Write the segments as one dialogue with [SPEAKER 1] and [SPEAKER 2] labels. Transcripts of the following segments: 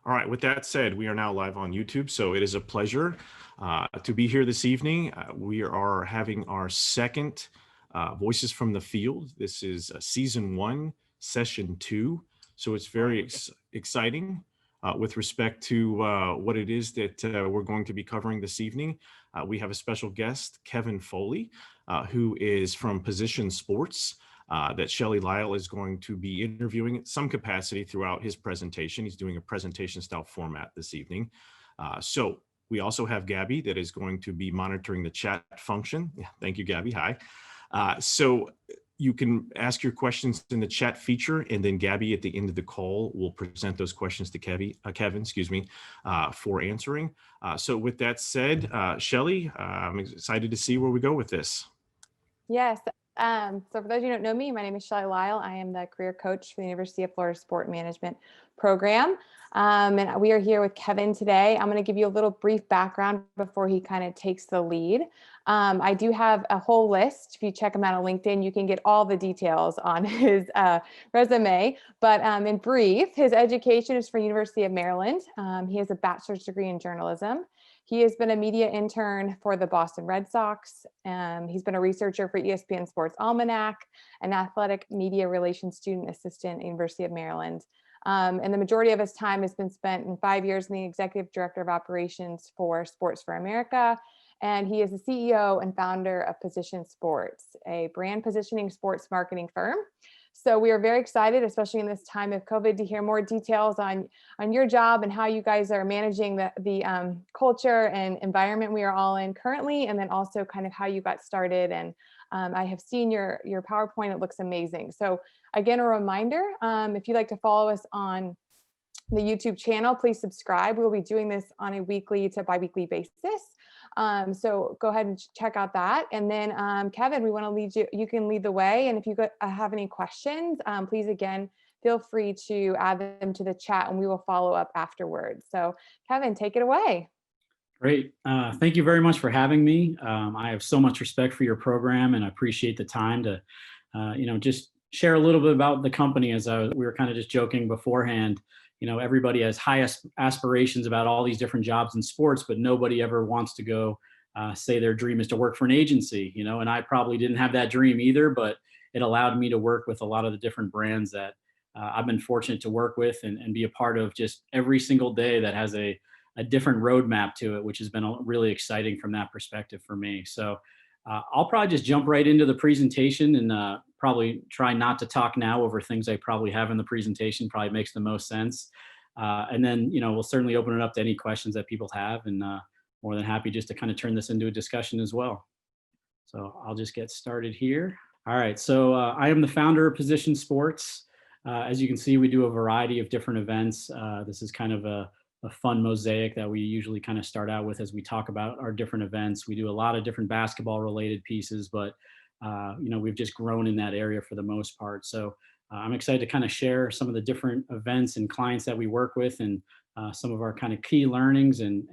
[SPEAKER 1] All right, with that said, we are now live on YouTube, so it is a pleasure to be here this evening. We are having our second Voices from the Field. This is season 1, session 2, so it's very exciting with respect to what it is that we're going to be covering this evening. We have a special guest, Kevin Foley, who is from Position Sports. That Shelley Lyle is going to be interviewing in some capacity throughout his presentation. He's doing a presentation style format this evening. So we also have Gabby that is going to be monitoring the chat function. Yeah, thank you, Gabby. Hi. So you can ask your questions in the chat feature, and then Gabby at the end of the call will present those questions to Kevin, for answering. So with that said, Shelley, I'm excited to see where we go with this.
[SPEAKER 2] Yes. So for those of you who don't know me, my name is Shelley Lyle. I am the career coach for the University of Florida Sport Management Program. And we are here with Kevin today. I'm going to give you a little brief background before he kind of takes the lead. I do have a whole list. If you check him out on LinkedIn, you can get all the details on his resume. But in brief, his education is for University of Maryland. He has a bachelor's degree in journalism. He has been a media intern for the Boston Red Sox. He's been a researcher for ESPN Sports Almanac, an athletic media relations student assistant at University of Maryland. And the majority of his time has been spent in 5 years in the executive director of operations for Sports for America. And he is the CEO and founder of Position Sports, a brand positioning sports marketing firm. So we are very excited, especially in this time of COVID, to hear more details on your job and how you guys are managing the culture and environment we are all in currently, and then also kind of how you got started. And I have seen your PowerPoint. It looks amazing. So again, a reminder, if you'd like to follow us on the YouTube channel, please subscribe. We'll be doing this on a weekly to bi-weekly basis. So go ahead and check out that. And then Kevin, we want to lead you can lead the way. And if you have any questions, please, again, feel free to add them to the chat and we will follow up afterwards. So Kevin, take it away.
[SPEAKER 3] Great. Thank you very much for having me. I have so much respect for your program and I appreciate the time to, just share a little bit about the company. As we were kind of just joking beforehand. Everybody has high aspirations about all these different jobs in sports, but nobody ever wants to go say their dream is to work for an agency, and I probably didn't have that dream either, but it allowed me to work with a lot of the different brands that I've been fortunate to work with and be a part of just every single day that has a different roadmap to it, which has been really exciting from that perspective for me. So I'll probably just jump right into the presentation and probably try not to talk now over things I probably have in the presentation, probably makes the most sense. And then, we'll certainly open it up to any questions that people have, and more than happy just to kind of turn this into a discussion as well. So I'll just get started here. All right, so I am the founder of Position Sports. As you can see, we do a variety of different events. This is kind of a fun mosaic that we usually kind of start out with as we talk about our different events. We do a lot of different basketball related pieces, but we've just grown in that area for the most part. So I'm excited to kind of share some of the different events and clients that we work with and some of our kind of key learnings. And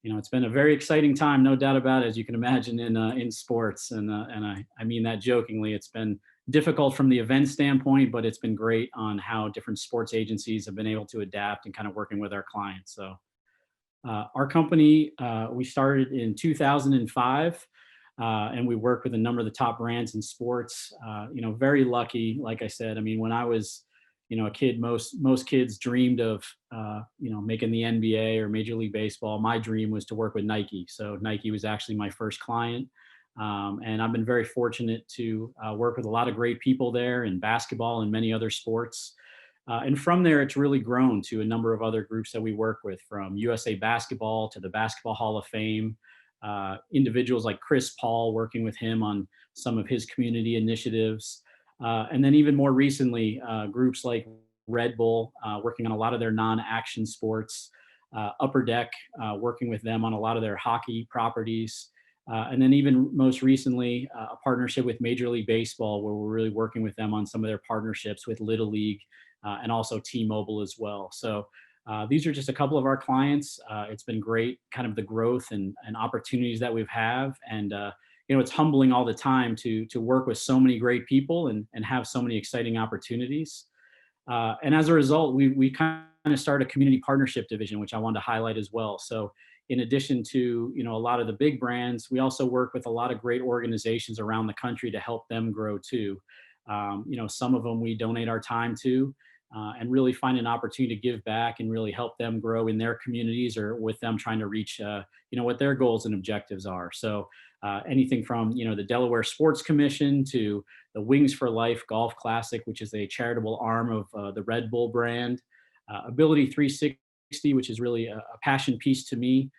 [SPEAKER 3] it's been a very exciting time, no doubt about it, as you can imagine in sports. And I mean that jokingly. It's been difficult from the event standpoint, but it's been great on how different sports agencies have been able to adapt and kind of working with our clients. So our company, we started in 2005. And we work with a number of the top brands in sports. Very lucky, like I said. I mean, when I was, a kid, most kids dreamed of, making the NBA or Major League Baseball. My dream was to work with Nike. So Nike was actually my first client. And I've been very fortunate to work with a lot of great people there in basketball and many other sports. And from there, it's really grown to a number of other groups that we work with, from USA Basketball to the Basketball Hall of Fame. Individuals like Chris Paul, working with him on some of his community initiatives. And then even more recently, groups like Red Bull, working on a lot of their non-action sports. Upper Deck, working with them on a lot of their hockey properties. And then even most recently, a partnership with Major League Baseball, where we're really working with them on some of their partnerships with Little League and also T-Mobile as well. So these are just a couple of our clients. It's been great, kind of the growth and opportunities that we've have. And, it's humbling all the time to work with so many great people and have so many exciting opportunities. And as a result, we kind of start a community partnership division, which I wanted to highlight as well. So in addition to, a lot of the big brands, we also work with a lot of great organizations around the country to help them grow too. Some of them we donate our time to, and really find an opportunity to give back and really help them grow in their communities or with them trying to reach, what their goals and objectives are. So anything from, the Delaware Sports Commission to the Wings for Life Golf Classic, which is a charitable arm of the Red Bull brand, Ability 360, which is really a passion piece to me,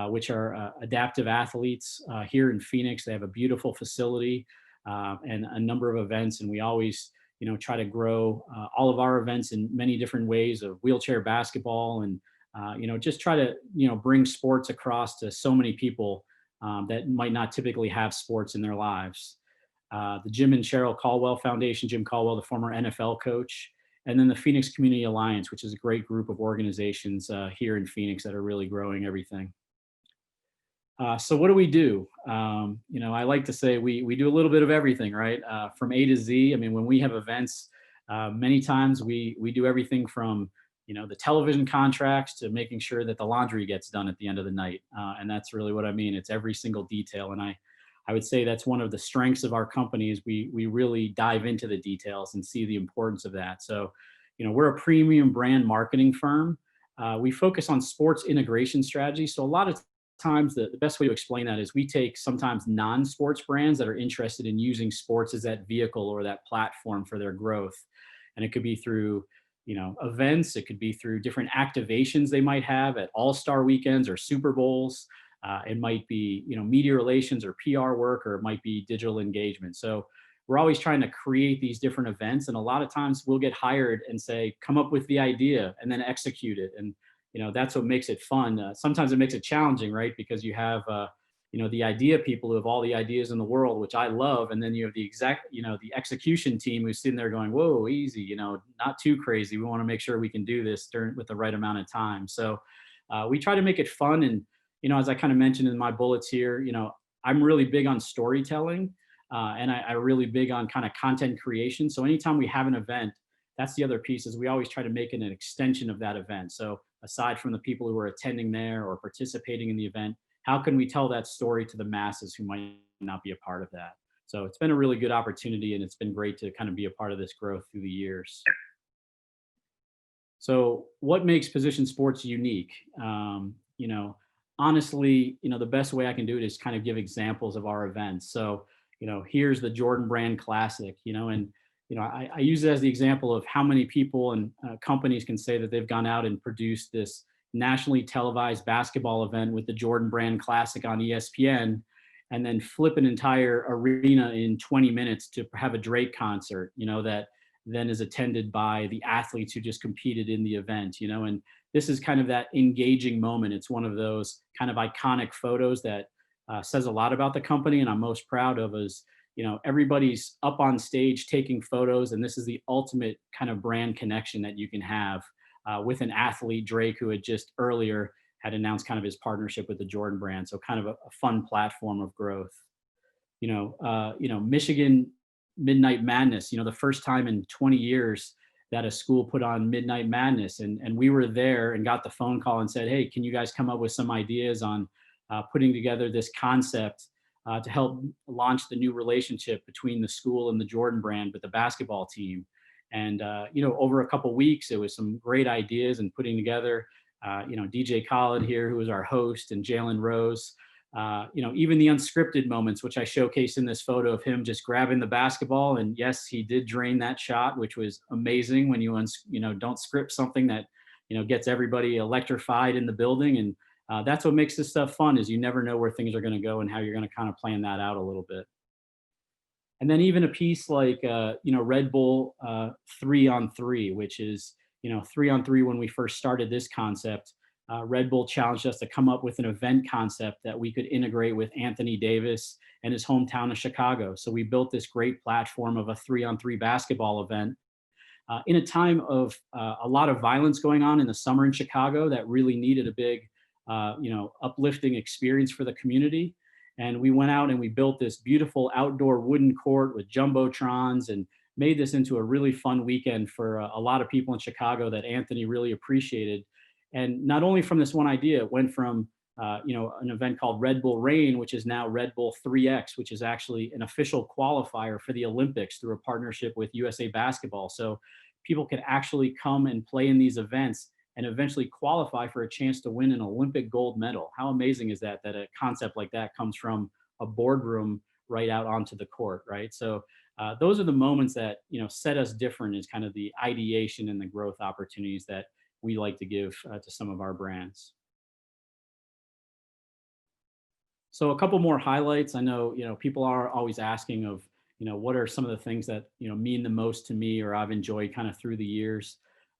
[SPEAKER 3] which are adaptive athletes here in Phoenix. They have a beautiful facility and a number of events, and we always try to grow all of our events in many different ways of wheelchair basketball and, just try to, bring sports across to so many people that might not typically have sports in their lives. The Jim and Cheryl Caldwell Foundation, Jim Caldwell, the former NFL coach, and then the Phoenix Community Alliance, which is a great group of organizations here in Phoenix that are really growing everything. So what do we do? I like to say we do a little bit of everything, right? From A to Z. I mean, when we have events, many times we do everything from, the television contracts to making sure that the laundry gets done at the end of the night. And that's really what I mean. It's every single detail. And I would say that's one of the strengths of our company is we really dive into the details and see the importance of that. So, we're a premium brand marketing firm. We focus on sports integration strategy. So a lot of times the best way to explain that is we take sometimes non-sports brands that are interested in using sports as that vehicle or that platform for their growth. And it could be through, events. It could be through different activations they might have at All-Star weekends or Super Bowls. It might be, media relations or PR work, or it might be digital engagement. So we're always trying to create these different events. And a lot of times we'll get hired and say, come up with the idea and then execute it. And, that's what makes it fun. Sometimes it makes it challenging, right? Because you have, the idea people who have all the ideas in the world, which I love. And then you have the execution team who's sitting there going, whoa, easy, not too crazy. We want to make sure we can do this with the right amount of time. So we try to make it fun. And, as I kind of mentioned in my bullets here, I'm really big on storytelling and I really big on kind of content creation. So anytime we have an event, that's the other piece is we always try to make it an extension of that event. So aside from the people who are attending there or participating in the event, how can we tell that story to the masses who might not be a part of that? So it's been a really good opportunity and it's been great to kind of be a part of this growth through the years. So what makes position sports unique? Honestly, the best way I can do it is kind of give examples of our events. So, here's the Jordan Brand Classic, and I use it as the example of how many people and companies can say that they've gone out and produced this nationally televised basketball event with the Jordan Brand Classic on ESPN, and then flip an entire arena in 20 minutes to have a Drake concert, that then is attended by the athletes who just competed in the event, and this is kind of that engaging moment. It's one of those kind of iconic photos that says a lot about the company, and I'm most proud of is, everybody's up on stage taking photos, and this is the ultimate kind of brand connection that you can have with an athlete, Drake, who had just earlier had announced kind of his partnership with the Jordan brand. So kind of a fun platform of growth. Michigan Midnight Madness, the first time in 20 years that a school put on Midnight Madness. And we were there and got the phone call and said, hey, can you guys come up with some ideas on putting together this concept to help launch the new relationship between the school and the Jordan brand with the basketball team. And, over a couple weeks, it was some great ideas and putting together, DJ Khaled here, who was our host, and Jalen Rose, even the unscripted moments, which I showcased in this photo of him just grabbing the basketball. And yes, he did drain that shot, which was amazing when you don't script something that, gets everybody electrified in the building. And that's what makes this stuff fun is you never know where things are going to go and how you're going to kind of plan that out a little bit. And then even a piece like, Red Bull 3-on-3, which is, 3-on-3 when we first started this concept, Red Bull challenged us to come up with an event concept that we could integrate with Anthony Davis and his hometown of Chicago. So we built this great platform of a 3-on-3 basketball event in a time of a lot of violence going on in the summer in Chicago that really needed a big, uplifting experience for the community. And we went out and we built this beautiful outdoor wooden court with jumbotrons and made this into a really fun weekend for a lot of people in Chicago that Anthony really appreciated. And not only from this one idea, it went from an event called Red Bull Rain, which is now Red Bull 3X, which is actually an official qualifier for the Olympics through a partnership with USA Basketball. So people can actually come and play in these events and eventually qualify for a chance to win an Olympic gold medal. How amazing is that, that a concept like that comes from a boardroom right out onto the court, right? So those are the moments that, set us different, is kind of the ideation and the growth opportunities that we like to give to some of our brands. So a couple more highlights. I know, people are always asking of, what are some of the things that, mean the most to me or I've enjoyed kind of through the years.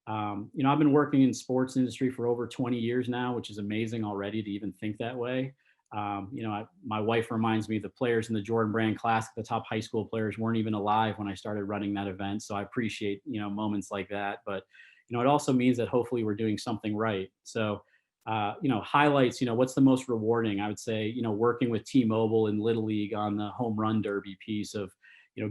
[SPEAKER 3] I've been working in sports industry for over 20 years now, which is amazing already to even think that way. My wife reminds me the players in the Jordan Brand Classic, the top high school players, weren't even alive when I started running that event. So I appreciate, moments like that. But, it also means that hopefully we're doing something right. So, highlights, what's the most rewarding? I would say, working with T-Mobile in Little League on the home run derby piece of,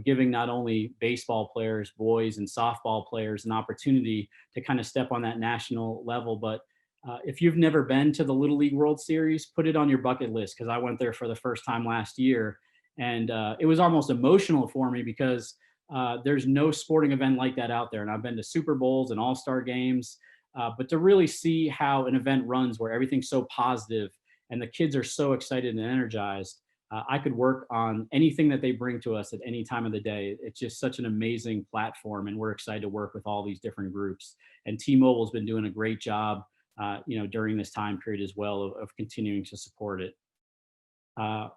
[SPEAKER 3] giving not only baseball players, boys and softball players an opportunity to kind of step on that national level. But if you've never been to the Little League World Series, put it on your bucket list, because I went there for the first time last year. And it was almost emotional for me because there's no sporting event like that out there. And I've been to Super Bowls and All-Star games, but to really see how an event runs where everything's so positive and the kids are so excited and energized, I could work on anything that they bring to us at any time of the day. It's just such an amazing platform, and we're excited to work with all these different groups. And T-Mobile's been doing a great job, during this time period as well of continuing to support it.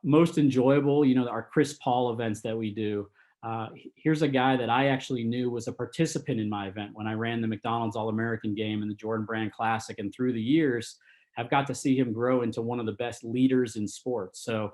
[SPEAKER 3] Most enjoyable, our Chris Paul events that we do. Here's a guy that I actually knew was a participant in my event when I ran the McDonald's All-American Game and the Jordan Brand Classic. And through the years, I've got to see him grow into one of the best leaders in sports. So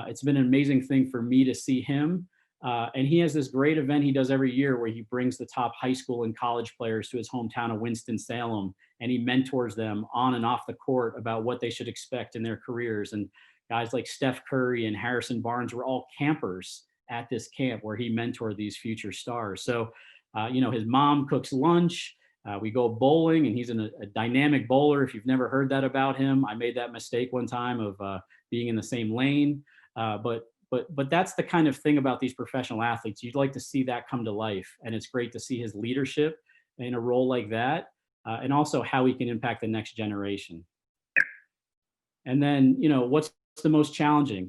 [SPEAKER 3] it's been an amazing thing for me to see him. And he has this great event he does every year where he brings the top high school and college players to his hometown of Winston-Salem, and he mentors them on and off the court about what they should expect in their careers. And guys like Steph Curry and Harrison Barnes were all campers at this camp where he mentored these future stars. So, his mom cooks lunch. We go bowling, and he's a dynamic bowler. If you've never heard that about him, I made that mistake one time of being in the same lane. But that's the kind of thing about these professional athletes. You'd like to see that come to life. And it's great to see his leadership in a role like that, and also how he can impact the next generation. And then, what's the most challenging?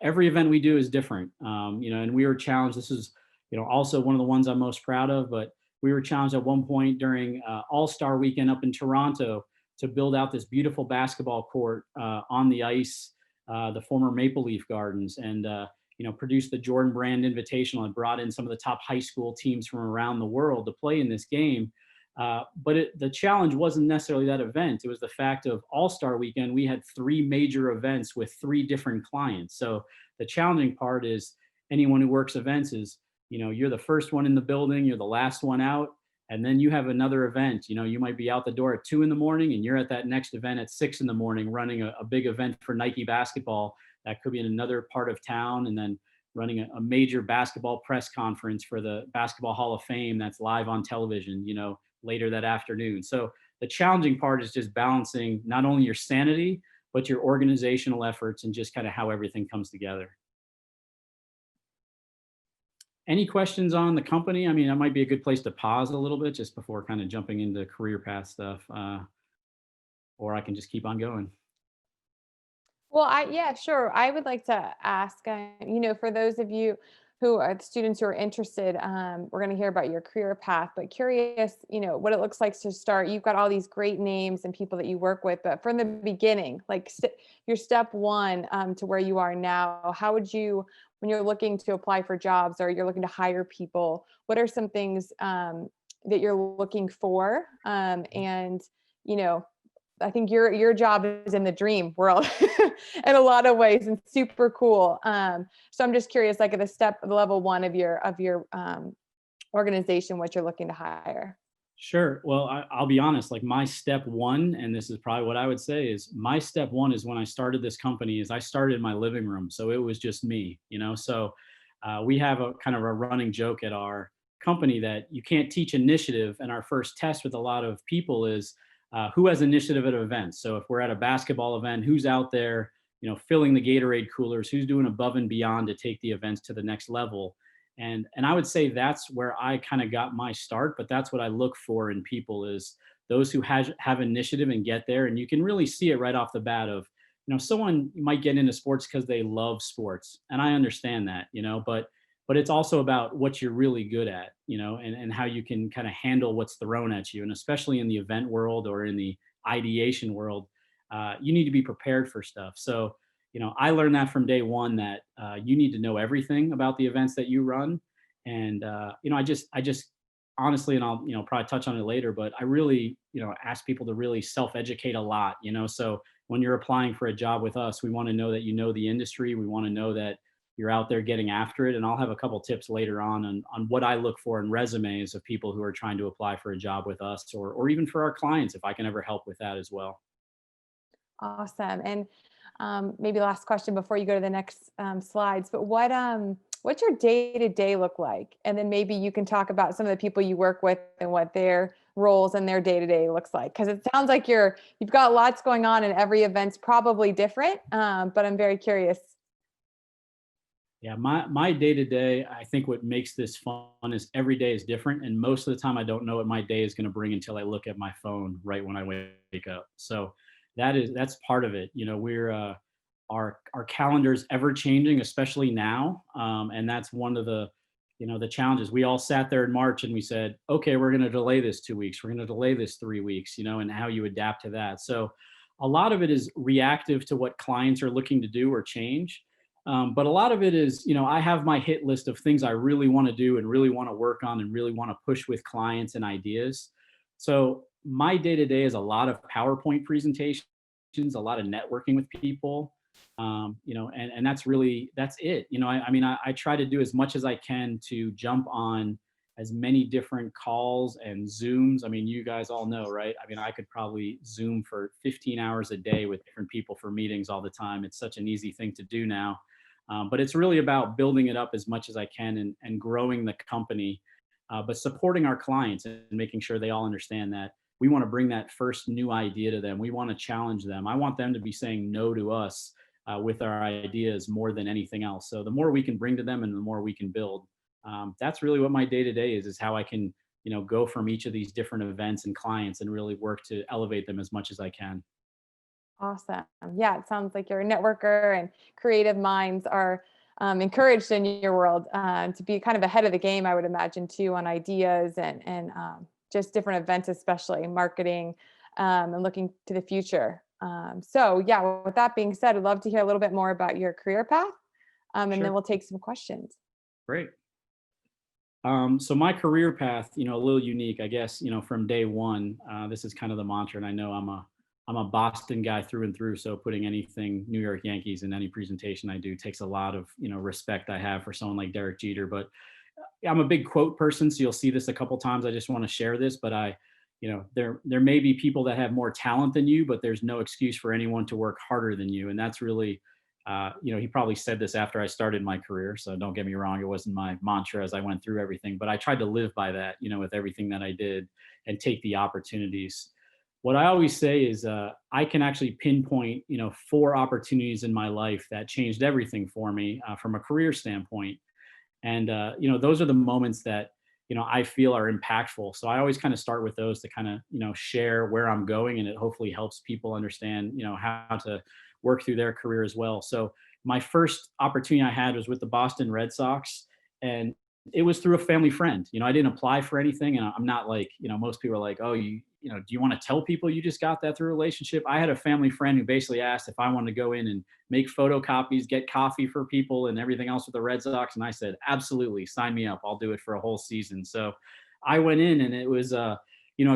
[SPEAKER 3] Every event we do is different, and we were challenged. This is, also one of the ones I'm most proud of, but we were challenged at one point during All-Star Weekend up in Toronto to build out this beautiful basketball court on the ice, the former Maple Leaf Gardens, and produced the Jordan Brand Invitational and brought in some of the top high school teams from around the world to play in this game. But the challenge wasn't necessarily that event. It was the fact of All-Star Weekend, we had 3 major events with 3 different clients. So the challenging part is anyone who works events is, you're the first one in the building, you're the last one out, and then you have another event. You might be out the door at 2 in the morning and you're at that next event at 6 in the morning running a big event for Nike basketball that could be in another part of town, and then running a major basketball press conference for the Basketball Hall of Fame that's live on television, later that afternoon. So the challenging part is just balancing not only your sanity, but your organizational efforts and just kind of how everything comes together. Any questions on the company? I mean, that might be a good place to pause a little bit just before kind of jumping into career path stuff, or I can just keep on going.
[SPEAKER 2] Well, yeah, sure. I would like to ask, for those of you who are the students who are interested, we're going to hear about your career path, but curious, what it looks like to start. You've got all these great names and people that you work with, but from the beginning, like your step one to where you are now, how would you, when you're looking to apply for jobs or you're looking to hire people, what are some things that you're looking for? And, I think your job is in the dream world in a lot of ways and super cool. So I'm just curious, like at the level one of your organization, what you're looking to hire.
[SPEAKER 3] Sure. Well, I'll be honest, like my step one, and this is probably what I would say is my step one is when I started this company is I started in my living room. So it was just me, so we have a kind of a running joke at our company that you can't teach initiative. And our first test with a lot of people is who has initiative at events. So if we're at a basketball event, who's out there, filling the Gatorade coolers, who's doing above and beyond to take the events to the next level. And I would say that's where I kind of got my start, but that's what I look for in people is those who have initiative and get there. And you can really see it right off the bat of, someone might get into sports because they love sports. And I understand that, but it's also about what you're really good at, and how you can kind of handle what's thrown at you. And especially in the event world or in the ideation world, you need to be prepared for stuff. So, I learned that from day one that you need to know everything about the events that you run. And, I just honestly, and I'll, probably touch on it later, but I really, ask people to really self-educate a lot, so when you're applying for a job with us, we want to know that you know the industry. We want to know that you're out there getting after it. And I'll have a couple tips later on what I look for in resumes of people who are trying to apply for a job with us or even for our clients, if I can ever help with that as well.
[SPEAKER 2] Awesome. And maybe last question before you go to the next slides, but what's your day-to-day look like? And then maybe you can talk about some of the people you work with and what their roles and their day-to-day looks like. Because it sounds like you've got lots going on and every event's probably different, but I'm very curious.
[SPEAKER 3] Yeah, my day-to-day, I think what makes this fun is every day is different. And most of the time I don't know what my day is going to bring until I look at my phone right when I wake up. So that's part of it. We're our calendar is ever changing, especially now. And that's one of the challenges. We all sat there in March and we said, okay, we're going to delay this 2 weeks. We're going to delay this 3 weeks, and how you adapt to that. So a lot of it is reactive to what clients are looking to do or change. But a lot of it is, I have my hit list of things I really want to do and really want to work on and really want to push with clients and ideas. So my day-to-day is a lot of PowerPoint presentations, a lot of networking with people, and that's it. I try to do as much as I can to jump on as many different calls and Zooms. You guys all know, right? I could probably Zoom for 15 hours a day with different people for meetings all the time. It's such an easy thing to do now. But it's really about building it up as much as I can and growing the company, but supporting our clients and making sure they all understand that we want to bring that first new idea to them. We want to challenge them. I want them to be saying no to us with our ideas more than anything else. So the more we can bring to them and the more we can build, that's really what my day-to-day is how I can, go from each of these different events and clients and really work to elevate them as much as I can.
[SPEAKER 2] Awesome. Yeah, it sounds like you're a networker and creative minds are encouraged in your world to be kind of ahead of the game, I would imagine, too, on ideas and just different events, especially marketing and looking to the future. So yeah, with that being said, I'd love to hear a little bit more about your career path and
[SPEAKER 3] Sure.
[SPEAKER 2] then we'll take some questions.
[SPEAKER 3] Great. So my career path, a little unique, I guess, from day one, this is kind of the mantra, and I know I'm a Boston guy through and through. So putting anything New York Yankees in any presentation I do takes a lot of, respect I have for someone like Derek Jeter. But I'm a big quote person. So you'll see this a couple times. I just want to share this, but there may be people that have more talent than you, but there's no excuse for anyone to work harder than you. And that's really, he probably said this after I started my career. So don't get me wrong. It wasn't my mantra as I went through everything, but I tried to live by that, with everything that I did and take the opportunities. What I always say is I can actually pinpoint, 4 opportunities in my life that changed everything for me from a career standpoint. And, those are the moments that, I feel are impactful. So I always kind of start with those to kind of, share where I'm going, and it hopefully helps people understand, how to work through their career as well. So my first opportunity I had was with the Boston Red Sox, and it was through a family friend. I didn't apply for anything, and I'm not like, most people are like, oh, do you want to tell people you just got that through a relationship? I had a family friend who basically asked if I wanted to go in and make photocopies, get coffee for people and everything else with the Red Sox. And I said, absolutely, sign me up. I'll do it for a whole season. So I went in, and it was, a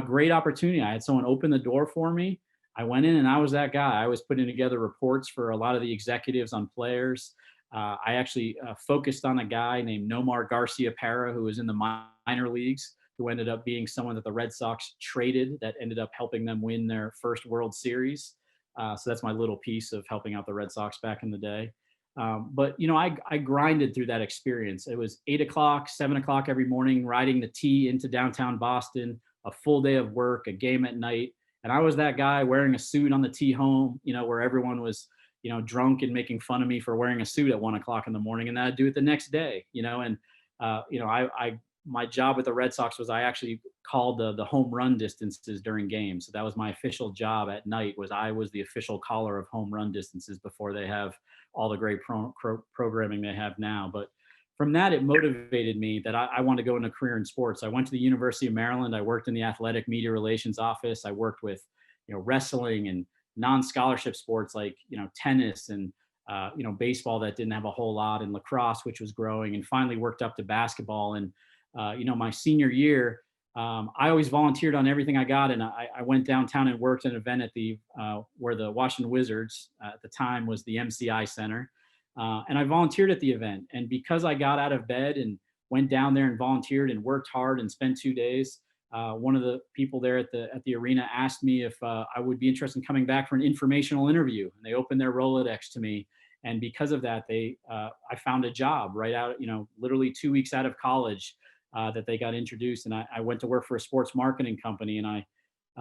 [SPEAKER 3] great opportunity. I had someone open the door for me. I went in and I was that guy. I was putting together reports for a lot of the executives on players. I actually focused on a guy named Nomar Garcia-Parra, who was in the minor leagues, who ended up being someone that the Red Sox traded that ended up helping them win their first World Series. So that's my little piece of helping out the Red Sox back in the day. But I grinded through that experience. It was 8 o'clock, 7 o'clock every morning, riding the T into downtown Boston, a full day of work, a game at night. And I was that guy wearing a suit on the T home, where everyone was, drunk and making fun of me for wearing a suit at 1 o'clock in the morning. And then I'd do it the next day, and, my job with the Red Sox was I actually called the home run distances during games. So that was my official job at night. I was the official caller of home run distances before they have all the great programming they have now. But from that, it motivated me that I wanted to go into a career in sports. I went to the University of Maryland. I worked in the athletic media relations office. I worked with, wrestling and non-scholarship sports like, tennis and, baseball that didn't have a whole lot, and lacrosse, which was growing, and finally worked up to basketball. And, my senior year, I always volunteered on everything I got. And I went downtown and worked an event at where the Washington Wizards at the time was the MCI Center. And I volunteered at the event. And because I got out of bed and went down there and volunteered and worked hard and spent 2 days, one of the people there at the arena asked me if I would be interested in coming back for an informational interview. And they opened their Rolodex to me. And because of that, I found a job right out, literally 2 weeks out of college. That they got introduced, and I went to work for a sports marketing company, and I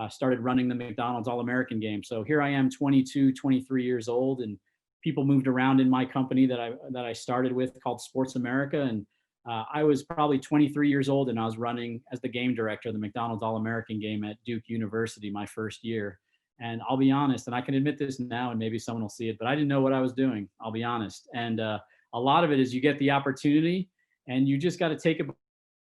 [SPEAKER 3] started running the McDonald's All-American game. So here I am, 22, 23 years old, and people moved around in my company that I started with called Sports America. And I was probably 23 years old, and I was running as the game director of the McDonald's All-American game at Duke University my first year. And I'll be honest, and I can admit this now, and maybe someone will see it, but I didn't know what I was doing. I'll be honest. And a lot of it is you get the opportunity, and you just got to take it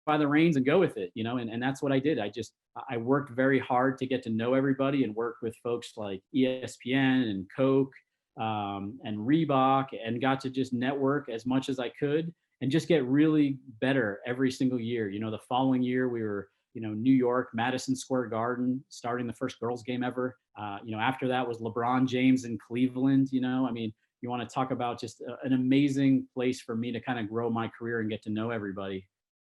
[SPEAKER 3] by the reins and go with it, and that's what I did. I worked very hard to get to know everybody and worked with folks like ESPN and Coke and Reebok, and got to just network as much as I could and just get really better every single year. The following year we were, New York, Madison Square Garden, starting the first girls game ever. After that was LeBron James in Cleveland. You want to talk about just an amazing place for me to kind of grow my career and get to know everybody.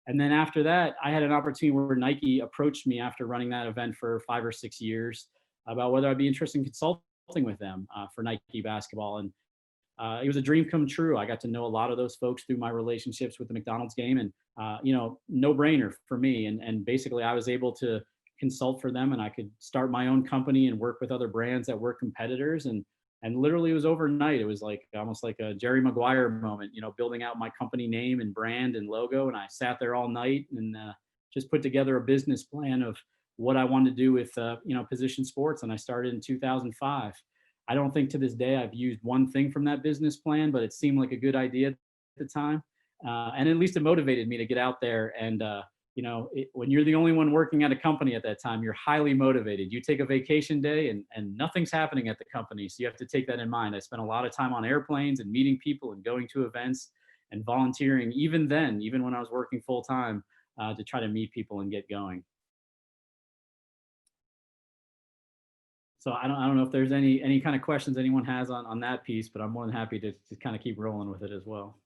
[SPEAKER 3] And then after that, I had an opportunity where Nike approached me after running that event for 5 or 6 years about whether I'd be interested in consulting with them for Nike basketball. And it was a dream come true. I got to know a lot of those folks through my relationships with the McDonald's game, and no brainer for me. And basically I was able to consult for them, and I could start my own company and work with other brands that were competitors. And literally it was overnight. It was like almost like a Jerry Maguire moment, building out my company name and brand and logo. And I sat there all night and just put together a business plan of what I wanted to do with, Position Sports. And I started in 2005. I don't think to this day I've used one thing from that business plan, but it seemed like a good idea at the time. And at least it motivated me to get out there. And, when you're the only one working at a company at that time, you're highly motivated. You take a vacation day and nothing's happening at the company. So you have to take that in mind. I spent a lot of time on airplanes and meeting people and going to events and volunteering, even when I was working full time, to try to meet people and get going. So I don't know if there's any kind of questions anyone has on that piece, but I'm more than happy to kind of keep rolling with it as well.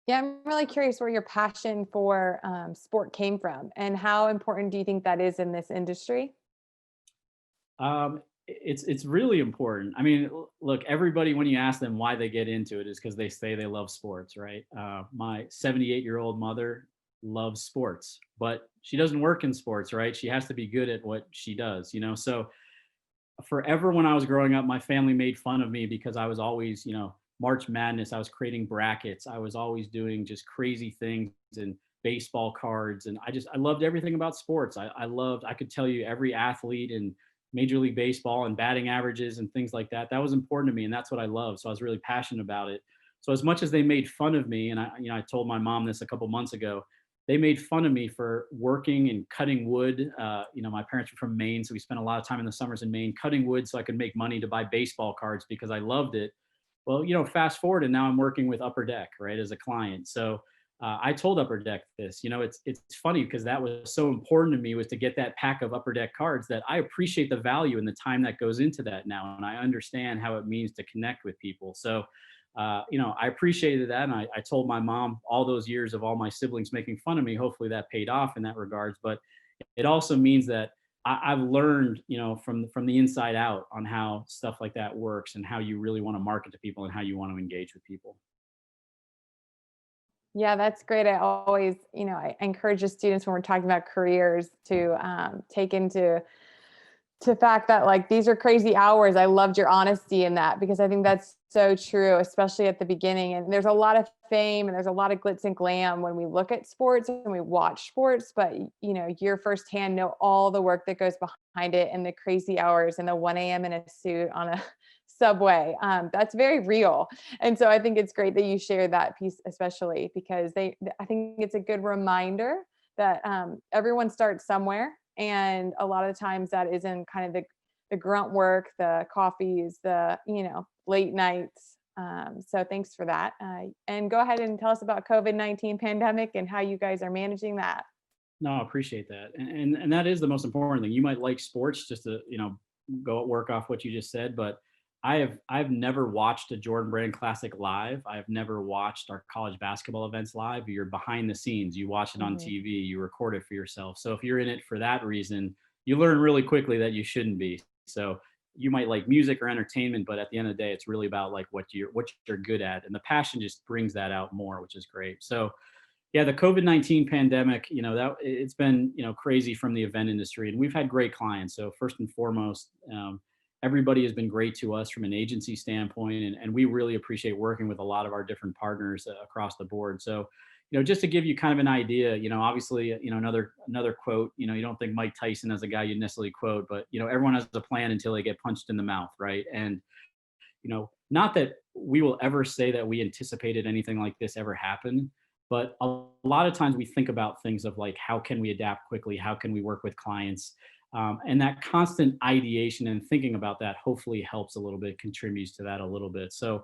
[SPEAKER 2] Yeah, I'm really curious where your passion for sport came from, and how important do you think that is in this industry?
[SPEAKER 3] It's really important. I mean, look, everybody, when you ask them why they get into it, is because they say they love sports, right? My 78-year-old mother loves sports, but she doesn't work in sports, right? She has to be good at what she does, So forever when I was growing up, my family made fun of me because I was always, March Madness, I was creating brackets. I was always doing just crazy things and baseball cards. And I loved everything about sports. I could tell you every athlete in Major League Baseball and batting averages and things like that. That was important to me. And that's what I love. So I was really passionate about it. So as much as they made fun of me, and I told my mom this a couple months ago, they made fun of me for working and cutting wood. My parents were from Maine, so we spent a lot of time in the summers in Maine cutting wood so I could make money to buy baseball cards because I loved it. Well, fast forward, and now I'm working with Upper Deck, right, as a client. So I told Upper Deck this. It's funny because that was so important to me, was to get that pack of Upper Deck cards, that I appreciate the value and the time that goes into that now, and I understand how it means to connect with people. So, I appreciated that, and I told my mom all those years of all my siblings making fun of me. Hopefully that paid off in that regards, but it also means that I've learned, from the inside out on how stuff like that works and how you really want to market to people and how you want to engage with people.
[SPEAKER 2] Yeah, that's great. I always, I encourage the students when we're talking about careers to take into to fact that like these are crazy hours. I loved your honesty in that because I think that's so true, especially at the beginning. And there's a lot of fame and there's a lot of glitz and glam when we look at sports and we watch sports, but you're firsthand know all the work that goes behind it and the crazy hours and the 1 a.m. in a suit on a subway. That's very real. And so I think it's great that you share that piece, especially because I think it's a good reminder that everyone starts somewhere. And a lot of times that is in kind of the grunt work, the coffees, the, late nights. So thanks for that. And go ahead and tell us about COVID-19 pandemic and how you guys are managing that.
[SPEAKER 3] No, I appreciate that. And that is the most important thing. You might like sports just to, go at work off what you just said, but I've never watched a Jordan Brand Classic live. I've never watched our college basketball events live. You're behind the scenes. You watch it on
[SPEAKER 2] Mhm.
[SPEAKER 3] TV, you record it for yourself. So if you're in it for that reason, you learn really quickly that you shouldn't be. So you might like music or entertainment, but at the end of the day, it's really about like what you're good at. And the passion just brings that out more, which is great. So yeah, the COVID-19 pandemic, that it's been, crazy from the event industry, and we've had great clients. So first and foremost, everybody has been great to us from an agency standpoint, and we really appreciate working with a lot of our different partners across the board. So, just to give you kind of an idea, obviously, another quote, you don't think Mike Tyson as a guy you'd necessarily quote, but everyone has a plan until they get punched in the mouth, right? And not that we will ever say that we anticipated anything like this ever happen, but a lot of times we think about things of like, how can we adapt quickly? How can we work with clients? And that constant ideation and thinking about that hopefully helps a little bit, contributes to that a little bit. So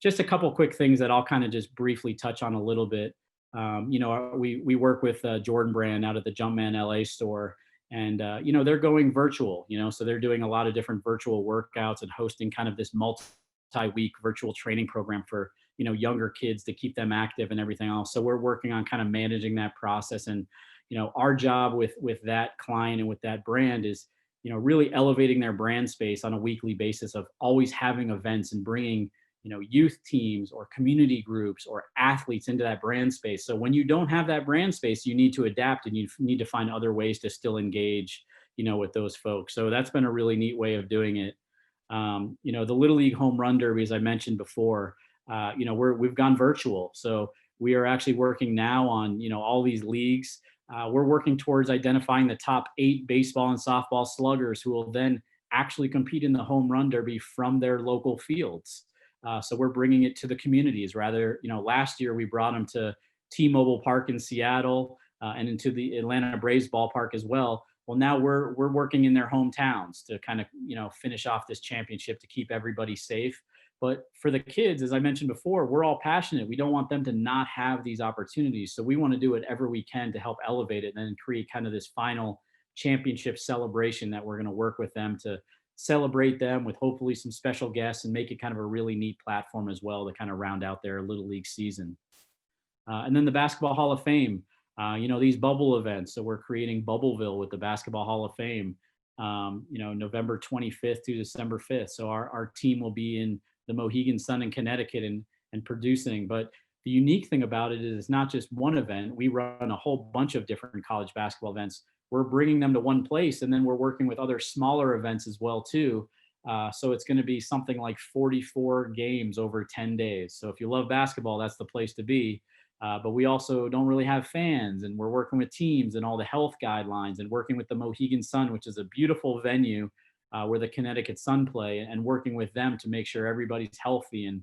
[SPEAKER 3] just a couple quick things that I'll kind of just briefly touch on a little bit. We work with Jordan Brand out at the Jumpman LA store, and they're going virtual, so they're doing a lot of different virtual workouts and hosting kind of this multi-week virtual training program for younger kids to keep them active and everything else. So we're working on kind of managing that process. And our job with that client and with that brand is really elevating their brand space on a weekly basis of always having events and bringing youth teams or community groups or athletes into that brand space. So when you don't have that brand space, you need to adapt and you need to find other ways to still engage with those folks. So that's been a really neat way of doing it. The Little League Home Run Derby, as I mentioned before, we've gone virtual. So we are actually working now on all these leagues. We're working towards identifying the top 8 baseball and softball sluggers who will then actually compete in the home run derby from their local fields. So we're bringing it to the communities. Rather, last year we brought them to T-Mobile Park in Seattle and into the Atlanta Braves ballpark as well. Well, now we're working in their hometowns to kind of finish off this championship to keep everybody safe. But for the kids, as I mentioned before, we're all passionate. We don't want them to not have these opportunities. So we want to do whatever we can to help elevate it and then create kind of this final championship celebration that we're going to work with them to celebrate them with hopefully some special guests and make it kind of a really neat platform as well to kind of round out their Little League season. And then the Basketball Hall of Fame, these bubble events. So we're creating Bubbleville with the Basketball Hall of Fame, November 25th to December 5th. So our team will be in the Mohegan Sun in Connecticut and producing. But the unique thing about it is it's not just one event. We run a whole bunch of different college basketball events. We're bringing them to one place, and then we're working with other smaller events as well too. So it's going to be something like 44 games over 10 days. So if you love basketball, that's the place to be. But we also don't really have fans, and we're working with teams and all the health guidelines and working with the Mohegan Sun, which is a beautiful venue where the Connecticut Sun play, and working with them to make sure everybody's healthy and,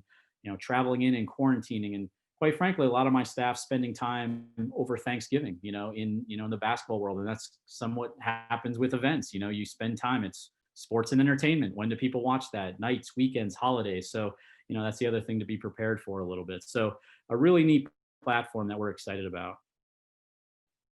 [SPEAKER 3] traveling in and quarantining. And quite frankly, a lot of my staff spending time over Thanksgiving, in the basketball world. And that's somewhat happens with events. You spend time, it's sports and entertainment. When do people watch that? Nights, weekends, holidays. So, that's the other thing to be prepared for a little bit. So a really neat platform that we're excited about.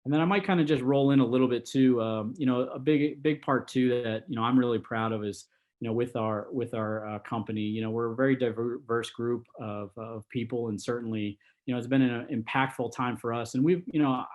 [SPEAKER 3] And then I might kind of just roll in a little bit too. A big part too that I'm really proud of is with our company. We're a very diverse group of people, and certainly it's been an impactful time for us. And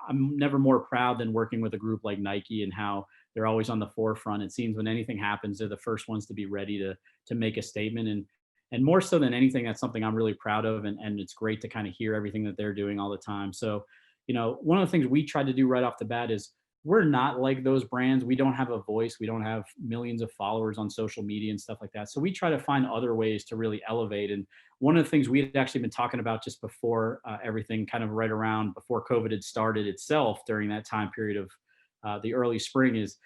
[SPEAKER 3] I'm never more proud than working with a group like Nike and how they're always on the forefront. It seems when anything happens, they're the first ones to be ready to make a statement. And more so than anything, that's something I'm really proud of. And it's great to kind of hear everything that they're doing all the time. So, one of the things we try to do right off the bat is we're not like those brands. We don't have a voice. We don't have millions of followers on social media and stuff like that. So we try to find other ways to really elevate. And one of the things we had actually been talking about just before everything, kind of right around before COVID had started itself during that time period of the early spring, is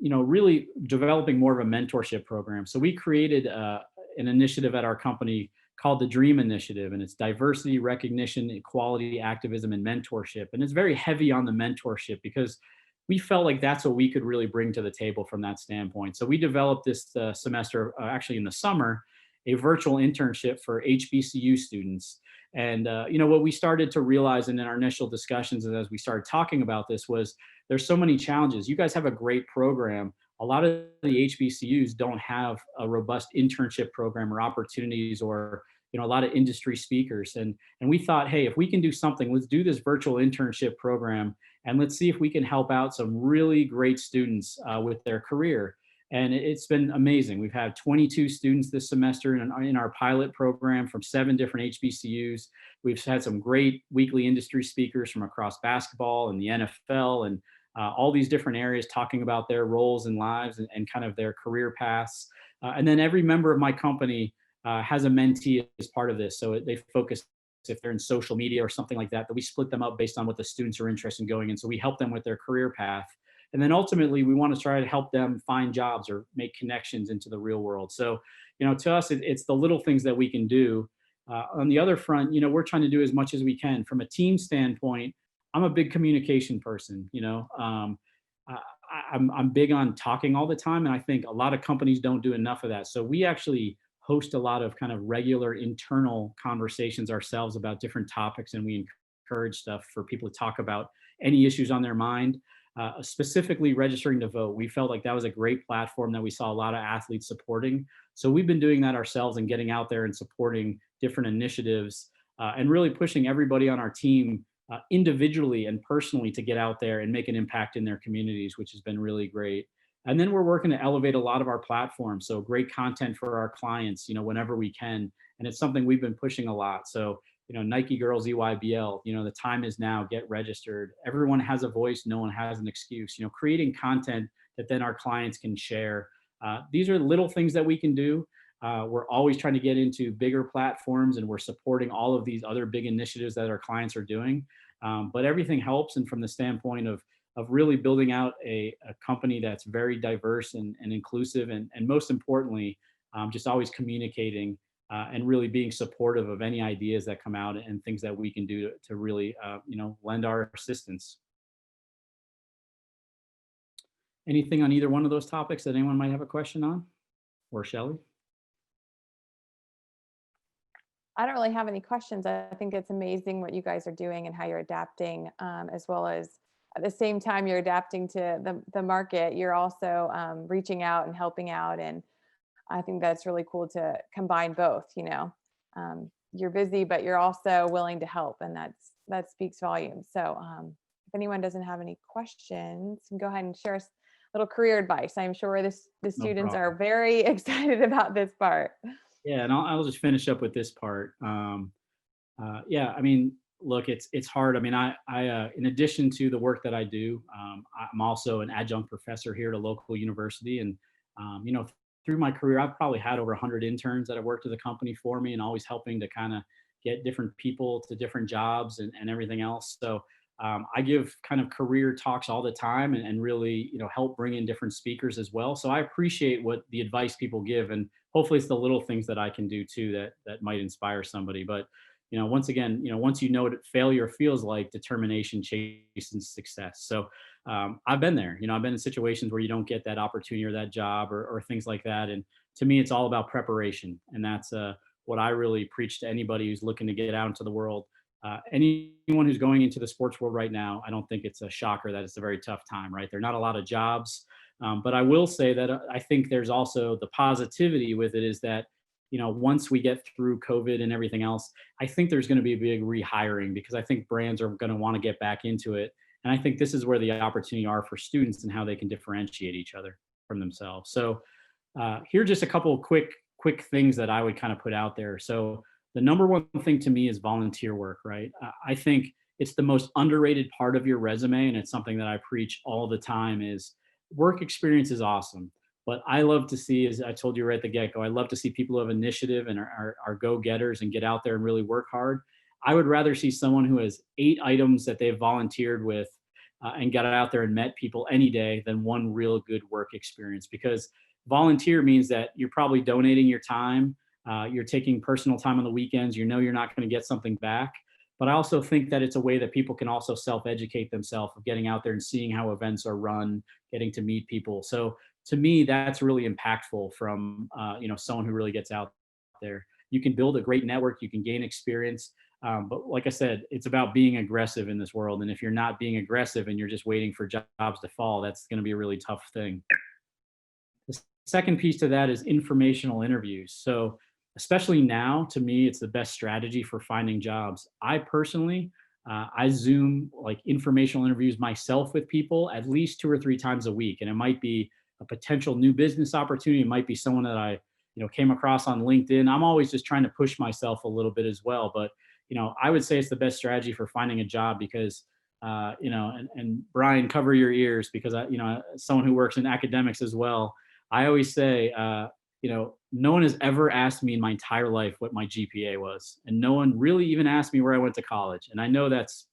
[SPEAKER 3] really developing more of a mentorship program. So we created an initiative at our company called the Dream Initiative, and it's diversity, recognition, equality, activism, and mentorship. And it's very heavy on the mentorship because we felt like that's what we could really bring to the table from that standpoint. So we developed this semester, actually in the summer, a virtual internship for HBCU students. And what we started to realize in our initial discussions and as we started talking about this was there's so many challenges. You guys have a great program. A lot of the HBCUs don't have a robust internship program or opportunities or a lot of industry speakers. And we thought, hey, if we can do something, let's do this virtual internship program and let's see if we can help out some really great students with their career. And it's been amazing. We've had 22 students this semester in our pilot program from 7 different HBCUs. We've had some great weekly industry speakers from across basketball and the NFL and all these different areas talking about their roles in lives and kind of their career paths. And then every member of my company has a mentee as part of this. So they focus, if they're in social media or something like that, that we split them up based on what the students are interested in going in. So we help them with their career path. And then ultimately, we want to try to help them find jobs or make connections into the real world. So, to us, it's the little things that we can do. On the other front, we're trying to do as much as we can. From a team standpoint, I'm a big communication person. I'm big on talking all the time. And I think a lot of companies don't do enough of that. So we actually host a lot of kind of regular internal conversations ourselves about different topics. And we encourage stuff for people to talk about any issues on their mind. Specifically registering to vote. We felt like that was a great platform that we saw a lot of athletes supporting. So we've been doing that ourselves and getting out there and supporting different initiatives and really pushing everybody on our team individually and personally to get out there and make an impact in their communities, which has been really great. And then we're working to elevate a lot of our platforms. So great content for our clients, whenever we can. And it's something we've been pushing a lot. So Nike Girls EYBL, the time is now, get registered. Everyone has a voice, no one has an excuse. Creating content that then our clients can share. These are little things that we can do. We're always trying to get into bigger platforms and we're supporting all of these other big initiatives that our clients are doing. But everything helps. And from the standpoint of really building out a company that's very diverse and inclusive and most importantly, just always communicating and really being supportive of any ideas that come out and things that we can do to really, lend our assistance. Anything on either one of those topics that anyone might have a question on? Or Shelley?
[SPEAKER 2] I don't really have any questions. I think it's amazing what you guys are doing and how you're adapting, as well as at the same time you're adapting to the market. You're also reaching out and helping out. And I think that's really cool to combine both. You're busy, but you're also willing to help, and that speaks volumes. So if anyone doesn't have any questions, go ahead and share a little career advice. I'm sure the students are very excited about this part.
[SPEAKER 3] Yeah, and I'll just finish up with this part. Look, it's hard. I mean, I in addition to the work that I do, I'm also an adjunct professor here at a local university, and through my career, I've probably had over 100 interns that have worked at the company for me and always helping to kind of get different people to different jobs and everything else. So I give kind of career talks all the time and really, help bring in different speakers as well. So I appreciate what the advice people give, and hopefully it's the little things that I can do too that might inspire somebody. But once again, once you know what failure feels like, determination chases success. So I've been there. I've been in situations where you don't get that opportunity or that job or things like that. And to me, it's all about preparation. And that's what I really preach to anybody who's looking to get out into the world. Anyone who's going into the sports world right now, I don't think it's a shocker that it's a very tough time, right? There are not a lot of jobs. But I will say that I think there's also the positivity with it is that, once we get through COVID and everything else, I think there's going to be a big rehiring because I think brands are going to want to get back into it. And I think this is where the opportunity are for students and how they can differentiate each other from themselves. So here are just a couple of quick things that I would kind of put out there. So the number one thing to me is volunteer work, right? I think it's the most underrated part of your resume, and it's something that I preach all the time is work experience is awesome. But I love to see, as I told you right at the get-go, I love to see people who have initiative and are go-getters and get out there and really work hard. I would rather see someone who has 8 items that they've volunteered with and got out there and met people any day than one real good work experience. Because volunteer means that you're probably donating your time, you're taking personal time on the weekends, you know you're not going to get something back. But I also think that it's a way that people can also self-educate themselves of getting out there and seeing how events are run, getting to meet people. So to me, that's really impactful from someone who really gets out there. You can build a great network, you can gain experience. But like I said, it's about being aggressive in this world. And if you're not being aggressive and you're just waiting for jobs to fall, that's going to be a really tough thing. The second piece to that is informational interviews. So especially now, to me, it's the best strategy for finding jobs. I personally, I Zoom like informational interviews myself with people at least 2 or 3 times a week. And it might be a potential new business opportunity. It might be someone that I came across on LinkedIn. I'm always just trying to push myself a little bit as well. But I would say it's the best strategy for finding a job because, and Brian, cover your ears because someone who works in academics as well, I always say, no one has ever asked me in my entire life what my GPA was. And no one really even asked me where I went to college. And I know that's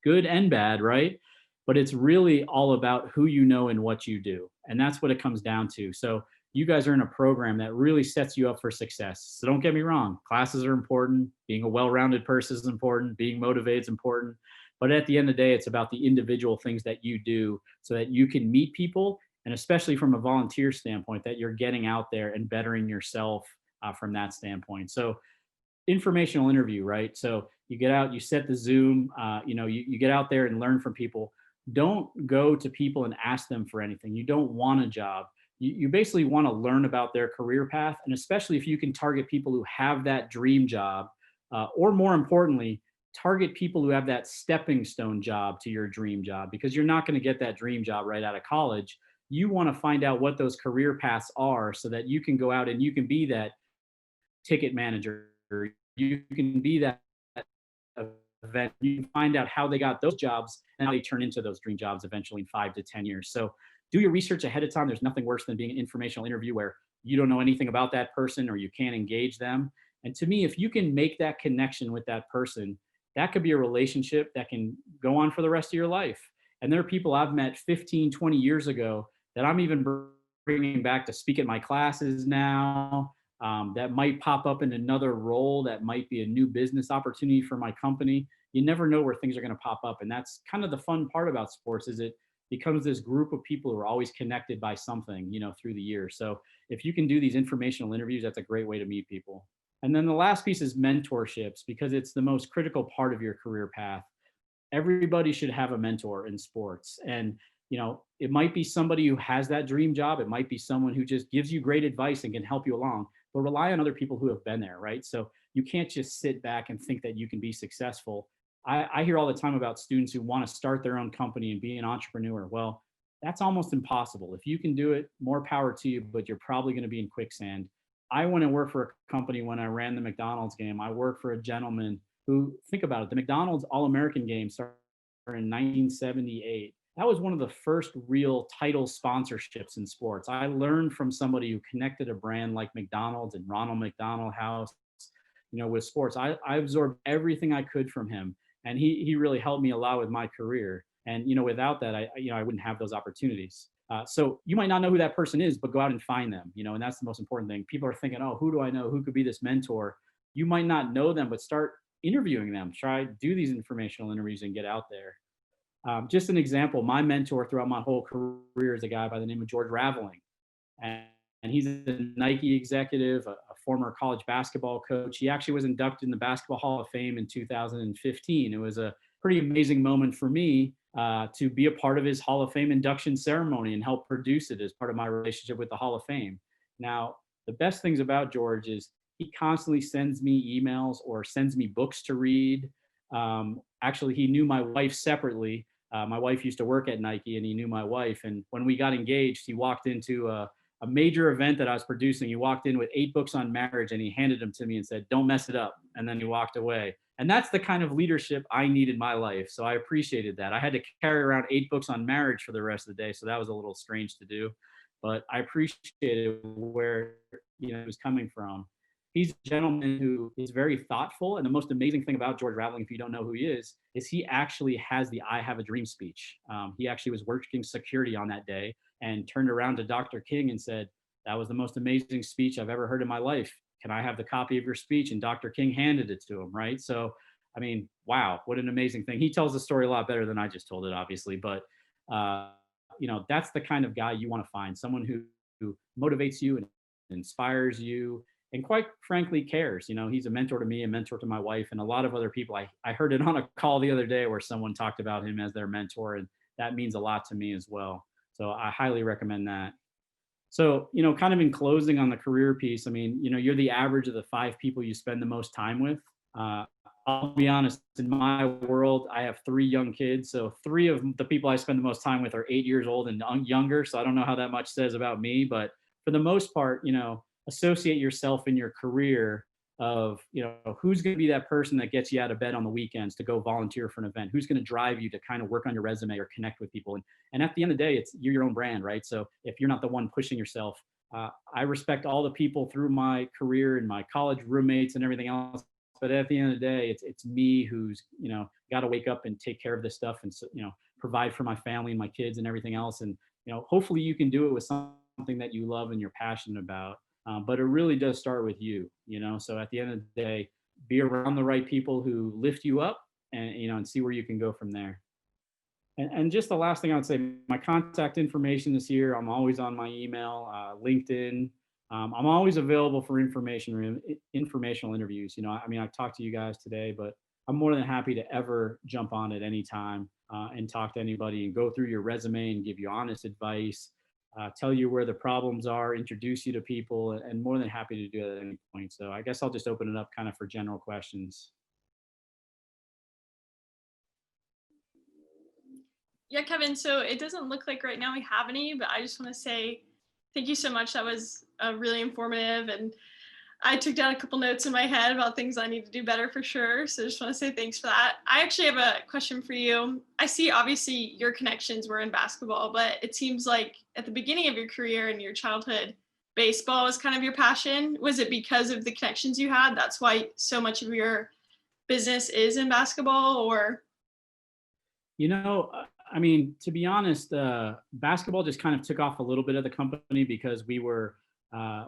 [SPEAKER 3] good and bad, right? But it's really all about who you know and what you do. And that's what it comes down to. So you guys are in a program that really sets you up for success. So don't get me wrong, classes are important. Being a well-rounded person is important. Being motivated is important. But at the end of the day, it's about the individual things that you do so that you can meet people. And especially from a volunteer standpoint, that you're getting out there and bettering yourself from that standpoint. So informational interview, right? So you get out, you set the Zoom, you get out there and learn from people. Don't go to people and ask them for anything. You don't want a job. You basically want to learn about their career path. And especially if you can target people who have that dream job, or more importantly, target people who have that stepping stone job to your dream job, because you're not going to get that dream job right out of college. You want to find out what those career paths are so that you can go out and you can be that ticket manager. You can be that event. You can find out how they got those jobs and how they turn into those dream jobs eventually in 5 to 10 years. So do your research ahead of time. There's nothing worse than being an informational interview where you don't know anything about that person or you can't engage them. And to me, if you can make that connection with that person, that could be a relationship that can go on for the rest of your life. And there are people I've met 15, 20 years ago that I'm even bringing back to speak at my classes now, that might pop up in another role, that might be a new business opportunity for my company. You never know where things are going to pop up. And that's kind of the fun part about sports, is it becomes this group of people who are always connected by something, through the years. So if you can do these informational interviews, that's a great way to meet people. And then the last piece is mentorships, because it's the most critical part of your career path. Everybody should have a mentor in sports. And, it might be somebody who has that dream job. It might be someone who just gives you great advice and can help you along, but rely on other people who have been there, right? So you can't just sit back and think that you can be successful. I hear all the time about students who want to start their own company and be an entrepreneur. Well, that's almost impossible. If you can do it, more power to you, but you're probably going to be in quicksand. I went and worked for a company when I ran the McDonald's game. I worked for a gentleman who, think about it, the McDonald's All-American game started in 1978. That was one of the first real title sponsorships in sports. I learned from somebody who connected a brand like McDonald's and Ronald McDonald House, with sports. I absorbed everything I could from him. And he really helped me a lot with my career. And, without that, I wouldn't have those opportunities. So you might not know who that person is, but go out and find them, and that's the most important thing. People are thinking, oh, who do I know? Who could be this mentor? You might not know them, but start interviewing them. Do these informational interviews and get out there. Just an example, my mentor throughout my whole career is a guy by the name of George Raveling. And he's a Nike executive, a former college basketball coach. He actually was inducted in the Basketball Hall of Fame in 2015. It was a pretty amazing moment for me to be a part of his Hall of Fame induction ceremony and help produce it as part of my relationship with the Hall of Fame. Now, the best things about George is he constantly sends me emails or sends me books to read. Actually, he knew my wife separately, my wife used to work at Nike, and he knew my wife. And when we got engaged, he walked into a major event that I was producing. He walked in with 8 books on marriage, and he handed them to me and said, "Don't mess it up." And then he walked away. And that's the kind of leadership I need in my life. So I appreciated that. I had to carry around 8 books on marriage for the rest of the day. So that was a little strange to do, but I appreciated where, he was coming from. He's a gentleman who is very thoughtful. And the most amazing thing about George Raveling, if you don't know who he is he actually has the "I Have a Dream" speech. He actually was working security on that day and turned around to Dr. King and said, "That was the most amazing speech I've ever heard in my life. Can I have the copy of your speech?" And Dr. King handed it to him, right? So, I mean, wow, what an amazing thing. He tells the story a lot better than I just told it, obviously. But, that's the kind of guy you want to find, someone who motivates you and inspires you and, quite frankly, cares. He's a mentor to me, a mentor to my wife, and a lot of other people. I heard it on a call the other day where someone talked about him as their mentor, and that means a lot to me as well. So I highly recommend that. So, kind of in closing on the career piece, I mean, you're the average of the 5 people you spend the most time with. I'll be honest, in my world, I have 3 young kids. So 3 of the people I spend the most time with are 8 years old and younger. So I don't know how that much says about me, but for the most part, associate yourself in your career of, who's going to be that person that gets you out of bed on the weekends to go volunteer for an event, who's going to drive you to kind of work on your resume or connect with people. And at the end of the day, you're your own brand, right? So if you're not the one pushing yourself, I respect all the people through my career and my college roommates and everything else. But at the end of the day, it's me who's, got to wake up and take care of this stuff and, provide for my family and my kids and everything else. And, hopefully you can do it with something that you love and you're passionate about. But it really does start with you, so at the end of the day, be around the right people who lift you up and, and see where you can go from there. And just the last thing I would say, my contact information is here. I'm always on my email, LinkedIn. I'm always available for informational interviews. I talked to you guys today, but I'm more than happy to ever jump on at any time and talk to anybody and go through your resume and give you honest advice, tell you where the problems are, introduce you to people, and more than happy to do that at any point. So I guess I'll just open it up kind of for general questions.
[SPEAKER 4] Yeah, Kevin, so it doesn't look like right now we have any, but I just want to say thank you so much. That was really informative, and I took down a couple notes in my head about things I need to do better for sure. So I just want to say thanks for that. I actually have a question for you. I see obviously your connections were in basketball, but it seems like at the beginning of your career and your childhood, baseball was kind of your passion. Was it because of the connections you had? That's why so much of your business is in basketball, or?
[SPEAKER 3] To be honest, basketball just kind of took off a little bit of the company because we were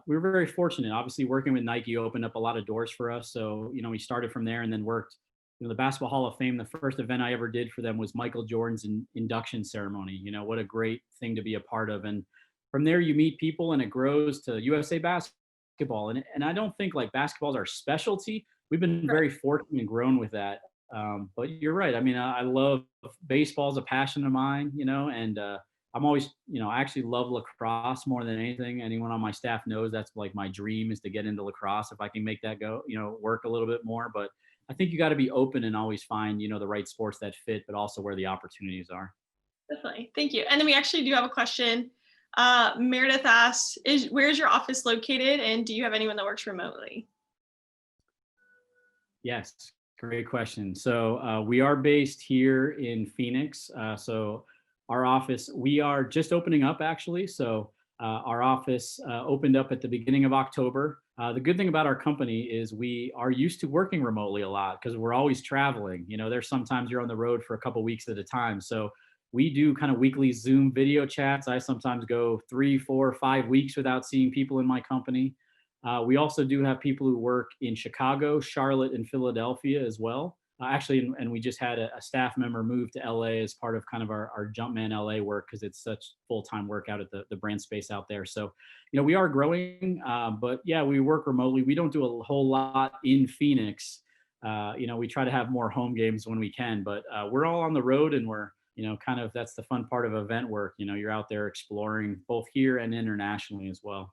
[SPEAKER 3] very fortunate. Obviously, working with Nike opened up a lot of doors for us. So, we started from there and then worked, the Basketball Hall of Fame. The first event I ever did for them was Michael Jordan's induction ceremony. What a great thing to be a part of. And from there, you meet people and it grows to USA Basketball. And I don't think like basketball is our specialty. We've been very fortunate and grown with that. But you're right. I love baseball is a passion of mine, and I'm always, I actually love lacrosse more than anything. Anyone on my staff knows that's like my dream is to get into lacrosse if I can make that go, work a little bit more. But I think you got to be open and always find, the right sports that fit, but also where the opportunities are.
[SPEAKER 4] Definitely. Thank you. And then we actually do have a question. Meredith asks, where's your office located, and do you have anyone that works remotely?
[SPEAKER 3] Yes. Great question. So we are based here in Phoenix. So our office, we are just opening up actually. So our office opened up at the beginning of October. The good thing about our company is we are used to working remotely a lot because we're always traveling. There's sometimes you're on the road for a couple weeks at a time. So we do kind of weekly Zoom video chats. I sometimes go 3, 4, 5 weeks without seeing people in my company. We also do have people who work in Chicago, Charlotte, and Philadelphia as well. And we just had a staff member move to LA as part of kind of our Jumpman LA work because it's such full-time work out at the brand space out there. So, we are growing, but yeah, we work remotely. We don't do a whole lot in Phoenix. We try to have more home games when we can, but we're all on the road and we're, kind of that's the fun part of event work. You're out there exploring both here and internationally as well.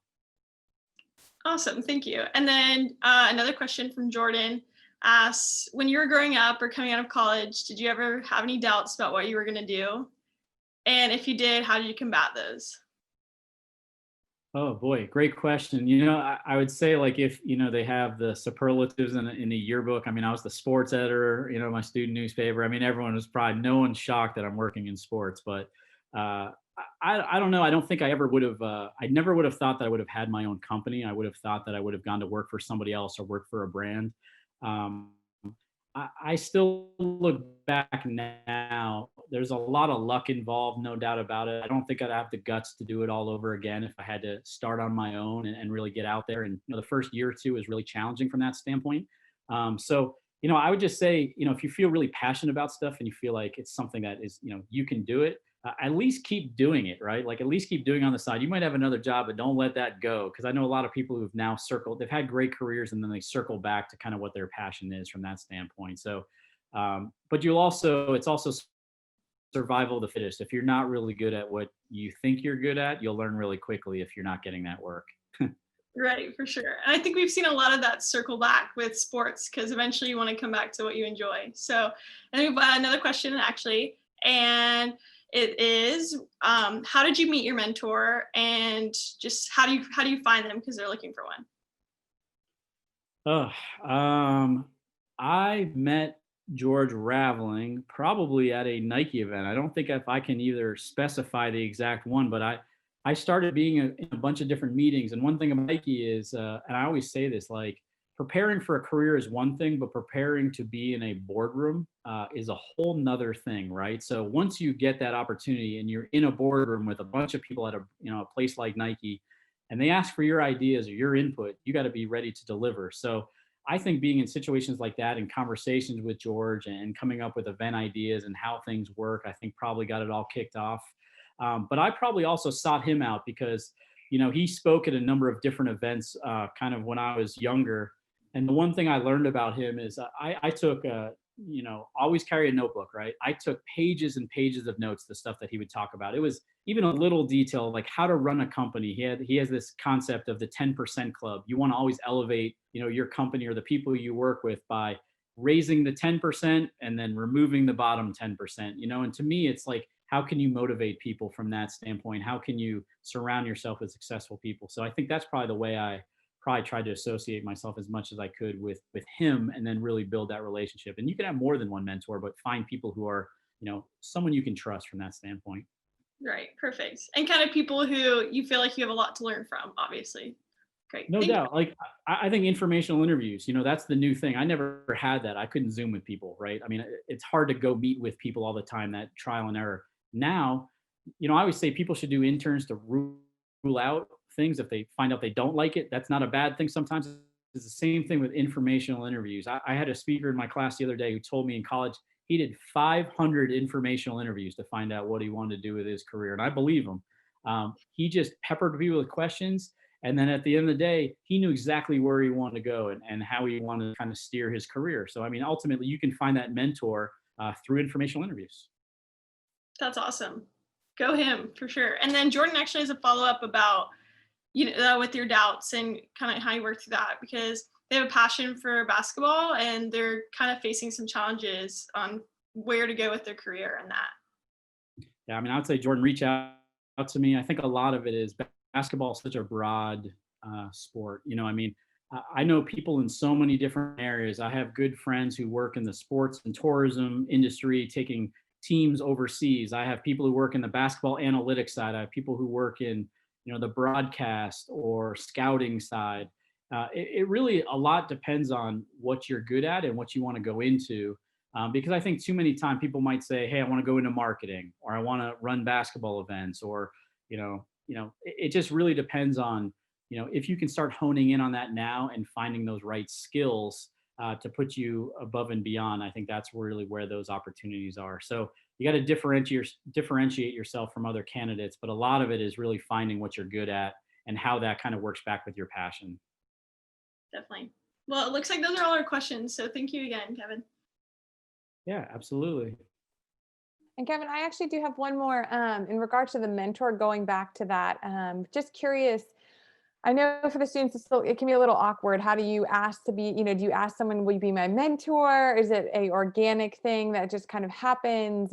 [SPEAKER 4] Awesome. Thank you. And then another question from Jordan. asks, when you were growing up or coming out of college, did you ever have any doubts about what you were going to do? And if you did, how did you combat those?
[SPEAKER 3] Oh boy, great question. I would say like if, they have the superlatives in the yearbook. I mean, I was the sports editor, my student newspaper. I mean, no one's shocked that I'm working in sports, but uh, I don't know. I don't think I ever would have, I never would have thought that I would have had my own company. I would have thought that I would have gone to work for somebody else or work for a brand. Um, I still look back now. There's a lot of luck involved, no doubt about it. I don't think I'd have the guts to do it all over again if I had to start on my own and really get out there. And the first year or two is really challenging from that standpoint. So I would just say, if you feel really passionate about stuff and you feel like it's something that is, you can do it, at least keep doing it, right? Like at least keep doing it on the side. You might have another job, but don't let that go. Cause I know a lot of people who've now they've had great careers and then they circle back to kind of what their passion is from that standpoint. So, but it's also survival of the fittest. If you're not really good at what you think you're good at, you'll learn really quickly if you're not getting that work.
[SPEAKER 4] Right, for sure. And I think we've seen a lot of that circle back with sports because eventually you want to come back to what you enjoy. So I think another question actually, and it is, how did you meet your mentor, and just how do you find them because they're looking for one?
[SPEAKER 3] I met George Raveling probably at a Nike event. I don't think if I can either specify the exact one, but I started being in a bunch of different meetings. And one thing about Nike is, and I always say this, like preparing for a career is one thing, but preparing to be in a boardroom is a whole nother thing, right? So once you get that opportunity and you're in a boardroom with a bunch of people at a place like Nike, and they ask for your ideas or your input, you got to be ready to deliver. So I think being in situations like that and conversations with George and coming up with event ideas and how things work, I think probably got it all kicked off. But I probably also sought him out because, he spoke at a number of different events kind of when I was younger. And the one thing I learned about him is I took, always carry a notebook, right? I took pages and pages of notes, the stuff that he would talk about. It was even a little detail like how to run a company. He has this concept of the 10% club. You want to always elevate, your company or the people you work with by raising the 10% and then removing the bottom 10%, and to me, it's like, how can you motivate people from that standpoint? How can you surround yourself with successful people? So I think that's probably the way I probably tried to associate myself as much as I could with him and then really build that relationship. And you can have more than one mentor, but find people who are, someone you can trust from that standpoint.
[SPEAKER 4] Right, perfect. And kind of people who you feel like you have a lot to learn from, obviously. Great.
[SPEAKER 3] No
[SPEAKER 4] Thank
[SPEAKER 3] doubt. Like I think informational interviews, that's the new thing. I never had that. I couldn't Zoom with people, right? I mean, it's hard to go meet with people all the time, that trial and error. Now, I always say people should do interns to rule out things. If they find out they don't like it, that's not a bad thing. Sometimes it's the same thing with informational interviews. I had a speaker in my class the other day who told me in college he did 500 informational interviews to find out what he wanted to do with his career. And I believe him. He just peppered people with questions. And then at the end of the day, he knew exactly where he wanted to go and how he wanted to kind of steer his career. So, I mean, ultimately, you can find that mentor through informational interviews.
[SPEAKER 4] That's awesome. Go him for sure. And then Jordan actually has a follow-up about, with your doubts and kind of how you work through that, because they have a passion for basketball and they're kind of facing some challenges on where to go with their career and that.
[SPEAKER 3] Yeah, I mean, I would say Jordan, reach out to me. I think a lot of it is basketball is such a broad sport. I know people in so many different areas. I have good friends who work in the sports and tourism industry, taking teams overseas. I have people who work in the basketball analytics side. I have people who work in, the broadcast or scouting side. It really, a lot depends on what you're good at and what you want to go into. Because I think too many times people might say, hey, I want to go into marketing, or I want to run basketball events, or, it just really depends on, if you can start honing in on that now and finding those right skills to put you above and beyond. I think that's really where those opportunities are. So you got to differentiate yourself from other candidates, but a lot of it is really finding what you're good at and how that kind of works back with your passion.
[SPEAKER 4] Definitely. Well, it looks like those are all our questions. So thank you again, Kevin.
[SPEAKER 3] Yeah, absolutely.
[SPEAKER 2] And Kevin, I actually do have one more in regards to the mentor, going back to that. Just curious, I know for the students, it can be a little awkward. How do you ask to be, do you ask someone, will you be my mentor? Is it a organic thing that just kind of happens?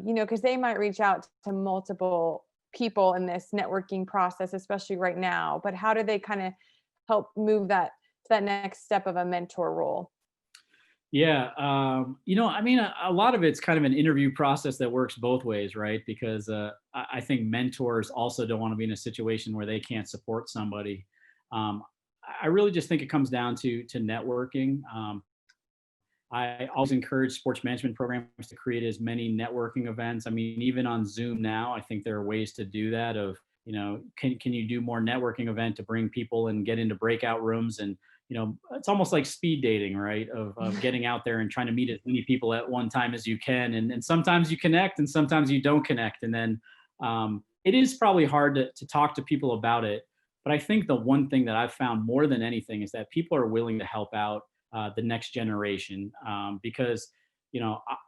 [SPEAKER 2] Because they might reach out to multiple people in this networking process, especially right now, but how do they kind of help move that to that next step of a mentor role?
[SPEAKER 3] Yeah, a lot of it's kind of an interview process that works both ways, right? Because I think mentors also don't want to be in a situation where they can't support somebody. Um, I really just think it comes down to networking. I always encourage sports management programs to create as many networking events. I mean, even on Zoom now, I think there are ways to do that. Can you do more networking event to bring people and get into breakout rooms? And it's almost like speed dating, right? Of getting out there and trying to meet as many people at one time as you can. And sometimes you connect and sometimes you don't connect. And then it is probably hard to talk to people about it. But I think the one thing that I've found more than anything is that people are willing to help out the next generation, because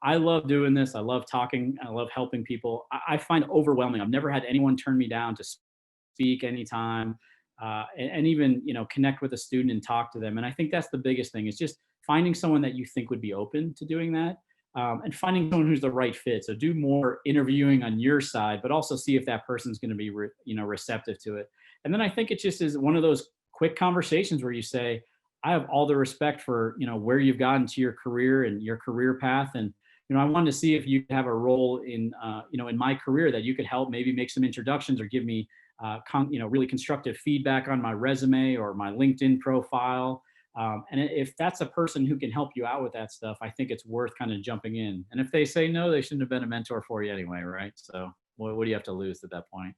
[SPEAKER 3] I love doing this. I love talking. I love helping people. I find overwhelming. I've never had anyone turn me down to speak anytime, and even connect with a student and talk to them. And I think that's the biggest thing, is just finding someone that you think would be open to doing that, and finding someone who's the right fit. So do more interviewing on your side, but also see if that person's going to be receptive to it. And then I think it just is one of those quick conversations where you say, I have all the respect for where you've gotten to your career and your career path, and I wanted to see if you have a role in in my career that you could help maybe make some introductions or give me really constructive feedback on my resume or my LinkedIn profile. And if that's a person who can help you out with that stuff, I think it's worth kind of jumping in. And if they say no, they shouldn't have been a mentor for you anyway, right? So what do you have to lose at that point?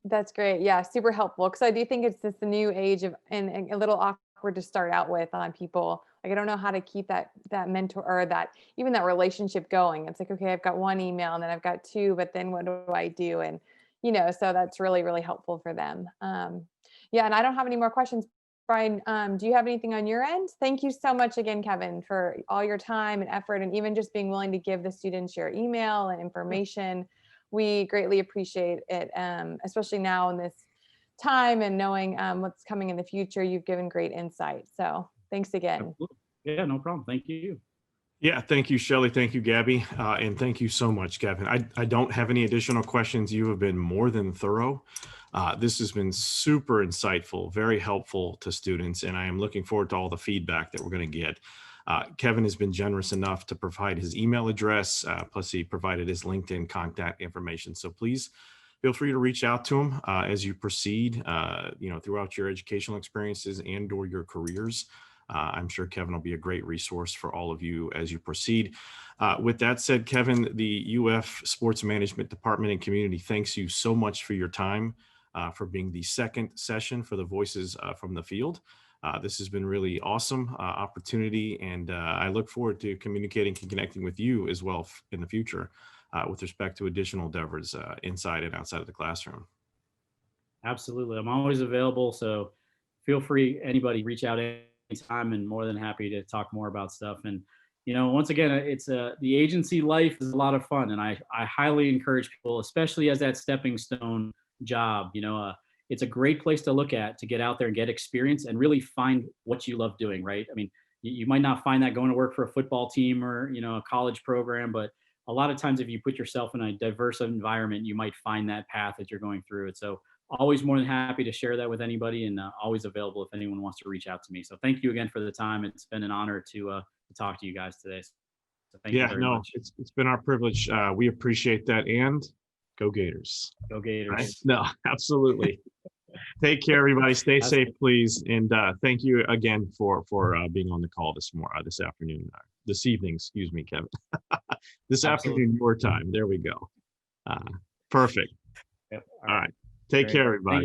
[SPEAKER 2] That's great. Yeah, super helpful. Because I do think it's just the new age of, and a little awkward to start out with on people. Like, I don't know how to keep that mentor or that even that relationship going. It's like, okay, I've got one email and then I've got two, but then what do I do? And so that's really, really helpful for them. Yeah, and I don't have any more questions. Brian, do you have anything on your end? Thank you so much again, Kevin, for all your time and effort, and even just being willing to give the students your email and information. We greatly appreciate it, especially now in this time and knowing what's coming in the future. You've given great insight. So thanks again.
[SPEAKER 3] Absolutely. Yeah, no problem. Thank you.
[SPEAKER 1] Yeah, thank you, Shelley. Thank you, Gabby. And thank you so much, Kevin. I don't have any additional questions. You have been more than thorough. This has been super insightful, very helpful to students, and I am looking forward to all the feedback that we're going to get. Kevin has been generous enough to provide his email address, plus he provided his LinkedIn contact information. So please feel free to reach out to him as you proceed, throughout your educational experiences and or your careers. I'm sure Kevin will be a great resource for all of you as you proceed. With that said, Kevin, the UF Sports Management Department and Community thanks you so much for your time, for being the second session for the Voices from the Field. This has been really awesome opportunity, and I look forward to communicating and connecting with you as well in the future with respect to additional endeavors inside and outside of the classroom.
[SPEAKER 3] Absolutely. I'm always available. So feel free, anybody reach out anytime, and more than happy to talk more about stuff. And, once again, it's the agency life is a lot of fun. And I highly encourage people, especially as that stepping stone job, it's a great place to look at, to get out there and get experience and really find what you love doing, right? I mean, you might not find that going to work for a football team or, a college program, but a lot of times if you put yourself in a diverse environment, you might find that path as you're going through it. So always more than happy to share that with anybody, and always available if anyone wants to reach out to me. So thank you again for the time. It's been an honor to talk to you guys today. So thank you very much.
[SPEAKER 1] It's been our privilege. We appreciate that, and go Gators.
[SPEAKER 3] Go Gators.
[SPEAKER 1] Right? No, absolutely. Take care, everybody. Stay safe, please. And thank you again for being on the call this evening, excuse me, Kevin. This afternoon, your time. There we go. Perfect.
[SPEAKER 3] Yep.
[SPEAKER 1] All right. Take care, everybody.